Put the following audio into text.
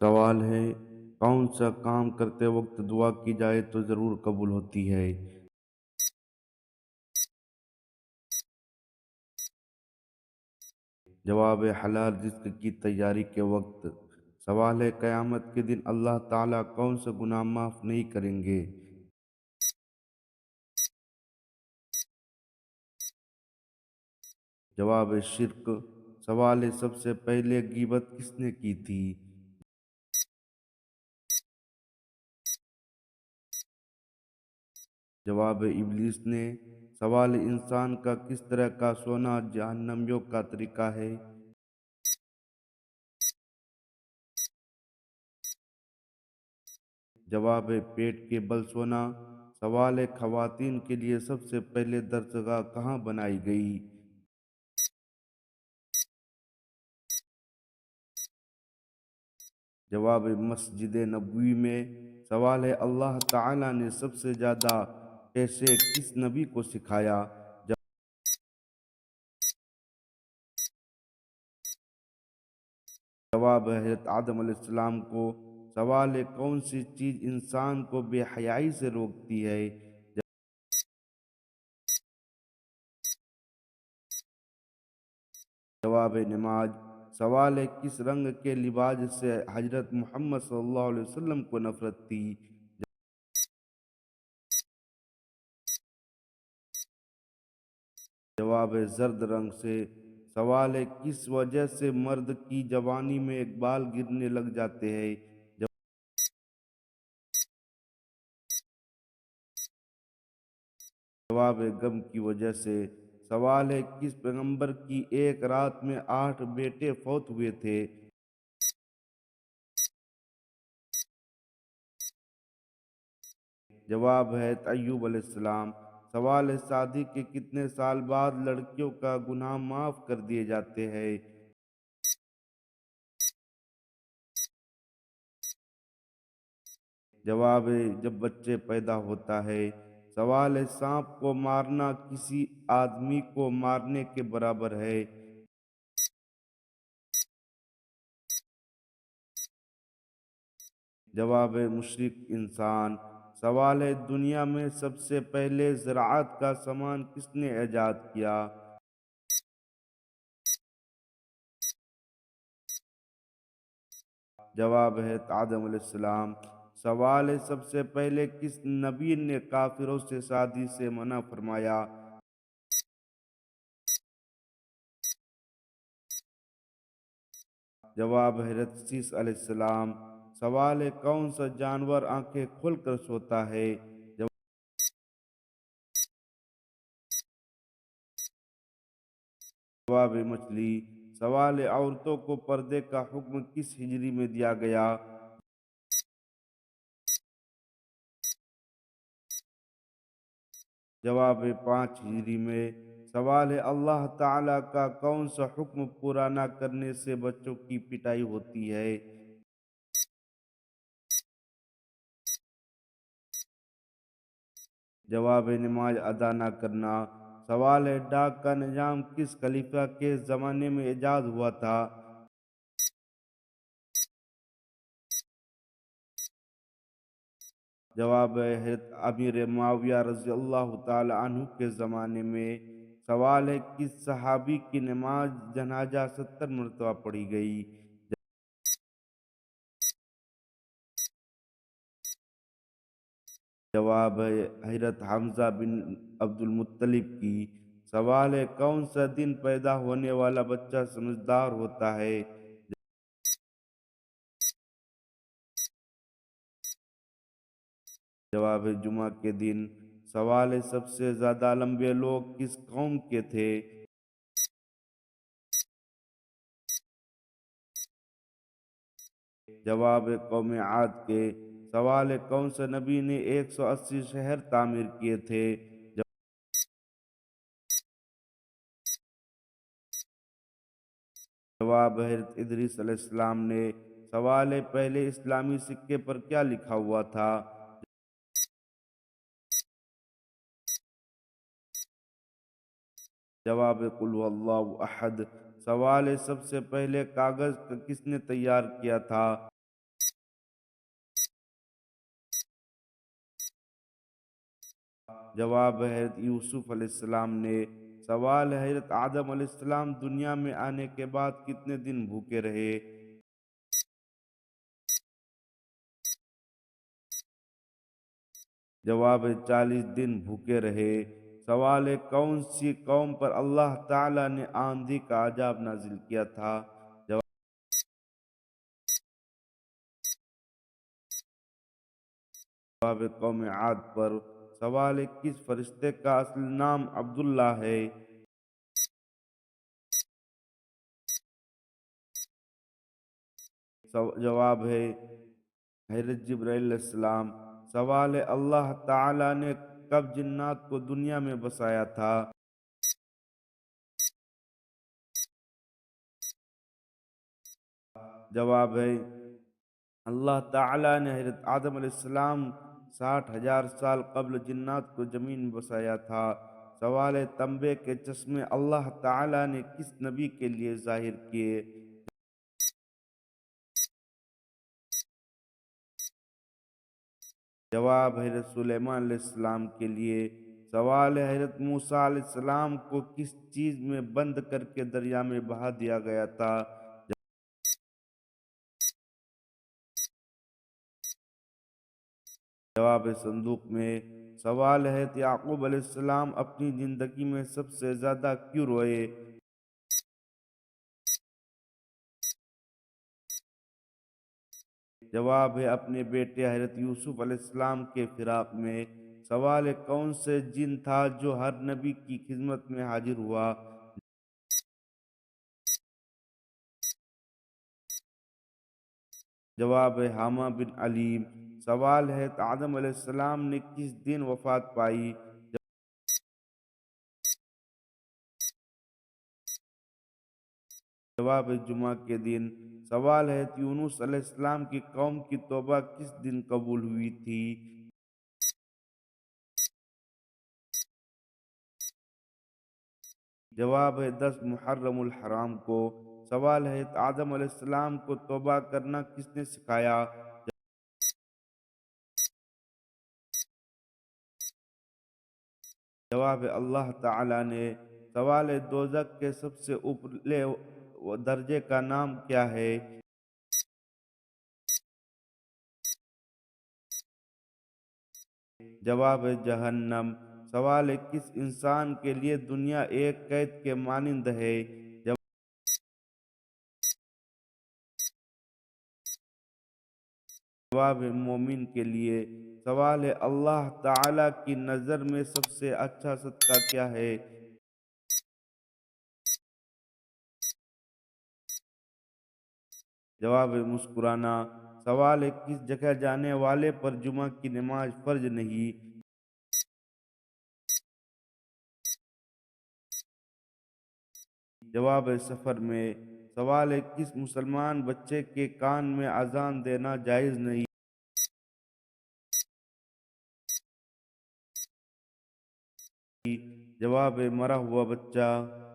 سوال ہے، کون سا کام کرتے وقت دعا کی جائے تو ضرور قبول ہوتی ہے؟ جواب: حلال رزق کی تیاری کے وقت۔ سوال ہے، قیامت کے دن اللہ تعالیٰ کون سے گناہ معاف نہیں کریں گے؟ جواب: شرک۔ سوال ہے، سب سے پہلے غیبت کس نے کی تھی؟ جواب: ابلیس نے۔ سوال: انسان کا کس طرح کا سونا جہنمیوں کا طریقہ ہے؟ جواب: پیٹ کے بل سونا۔ سوال ہے، خواتین کے لیے سب سے پہلے درسگاہ کہاں بنائی گئی؟ جواب: مسجد نبوی میں۔ سوال ہے، اللہ تعالیٰ نے سب سے زیادہ کیسے کس نبی کو سکھایا؟ جواب: حضرت آدم علیہ السلام کو۔ سوال ہے، کون سی چیز انسان کو بے حیائی سے روکتی ہے؟ جواب: نماز۔ سوال ہے، کس رنگ کے لباس سے حضرت محمد صلی اللہ علیہ وسلم کو نفرت تھی؟ جواب: زرد رنگ سے۔ سوال ہے، کس وجہ سے مرد کی جوانی میں بال گرنے لگ جاتے ہیں؟ جواب: غم کی وجہ سے۔ سوال ہے، کس پیغمبر کی ایک رات میں 8 بیٹے فوت ہوئے تھے؟ جواب ہے ایوب علیہ السلام۔ سوال ہے، شادی کے کتنے سال بعد لڑکیوں کا گناہ معاف کر دیے جاتے ہیں؟ جواب ہے، جب بچے پیدا ہوتا ہے۔ سوال ہے، سانپ کو مارنا کسی آدمی کو مارنے کے برابر ہے؟ جواب ہے، مشرک انسان۔ سوال ہے، دنیا میں سب سے پہلے زراعت کا سامان کس نے ایجاد کیا؟ جواب ہے آدم علیہ السلام۔ سوال ہے، سب سے پہلے کس نبی نے کافروں سے شادی سے منع فرمایا؟ جواب حضرت سیس علیہ السلام۔ سوال ہے، کون سا جانور آنکھیں کھول کر سوتا ہے؟ جواب مچھلی۔ سوال ہے، عورتوں کو پردے کا حکم کس ہجری میں دیا گیا؟ جواب 5 ہجری میں۔ سوال ہے، اللہ تعالیٰ کا کون سا حکم پورا نہ کرنے سے بچوں کی پٹائی ہوتی ہے؟ جواب نماز ادا نہ کرنا۔ سوال ہے، ڈاک کا نظام کس خلیفہ کے زمانے میں ایجاد ہوا تھا؟ جواب ہے، حضرت امیر معاویہ رضی اللہ تعالی عنہ کے زمانے میں۔ سوال ہے، کس صحابی کی نماز جنازہ 70 مرتبہ پڑھی گئی؟ جواب ہے، حضرت حمزہ بن عبد المطلب کی۔ سوال ہے، کون سا دن پیدا ہونے والا بچہ سمجھدار ہوتا ہے؟ جواب ہے، جمعہ کے دن۔ سوال ہے، سب سے زیادہ لمبے لوگ کس قوم کے تھے؟ جواب ہے، قوم عاد کے۔ سوال ہے، کون سے نبی نے 180 شہر تعمیر کیے تھے؟ جواب ہے، حضرت ادریس علیہ السلام نے۔ سوال ہے، پہلے اسلامی سکے پر کیا لکھا ہوا تھا؟ جواب قل هو اللہ احد۔ سوال ہے، سب سے پہلے کاغذ کس نے تیار کیا تھا؟ جواب ہے حضرت یوسف علیہ السلام نے۔ سوال ہے حضرت آدم علیہ السلام دنیا میں آنے کے بعد کتنے دن بھوکے رہے؟ جواب ہے 40 دن بھوکے رہے۔ سوال ہے کون سی قوم پر اللہ تعالیٰ نے آندھی کا عذاب نازل کیا تھا؟ جواب ہے قوم عاد پر۔ سوال ہے کس فرشتے کا اصل نام عبداللہ ہے؟ جواب ہے حضرت جبرائیل علیہ السلام۔ سوال ہے اللہ تعالیٰ نے کب جنات کو دنیا میں بسایا تھا؟ جواب ہے اللہ تعالیٰ نے حضرت آدم علیہ السلام 60,000 سال قبل جنات کو زمین میں بسایا تھا۔ سوال ہے تنبے کے چشمے اللہ تعالیٰ نے کس نبی کے لیے ظاہر کیے؟ جواب ہے حضرت سلیمان علیہ السلام کے لیے۔ سوال ہے حضرت موسیٰ علیہ السلام کو کس چیز میں بند کر کے دریا میں بہا دیا گیا تھا؟ جواب ہے صندوق میں۔ سوال ہے یعقوب علیہ السلام اپنی زندگی میں سب سے زیادہ کیوں روئے؟ جواب ہے اپنے بیٹے حضرت یوسف علیہ السلام کے فراق میں۔ سوال ہے کون سے جن تھا جو ہر نبی کی خدمت میں حاضر ہوا؟ جواب ہے حامہ بن علیم۔ سوال ہے آدم علیہ السلام نے کس دن وفات پائی؟ جواب ہے جمعہ کے دن۔ سوال ہے یونس علیہ السلام کی قوم کی توبہ کس دن قبول ہوئی تھی؟ جواب ہے 10 محرم الحرام کو۔ سوال ہے آدم علیہ السلام کو توبہ کرنا کس نے سکھایا؟ جواب ہے اللہ تعالیٰ نے۔ سوال ہے دوزخ کے سب سے اوپرلے درجے کا نام کیا ہے؟ جواب ہے جہنم۔ سوال ہے کس انسان کے لیے دنیا ایک قید کے مانند ہے؟ جواب ہے مومن کے لیے۔ سوال ہے اللہ تعالیٰ کی نظر میں سب سے اچھا صدقہ کیا ہے؟ جواب ہے مسکرانا۔ سوال ہے کس جگہ جانے والے پر جمعہ کی نماز فرض نہیں؟ جواب ہے سفر میں۔ سوال ہے کس مسلمان بچے کے کان میں اذان دینا جائز نہیں؟ جواب ہے مرا ہوا بچہ۔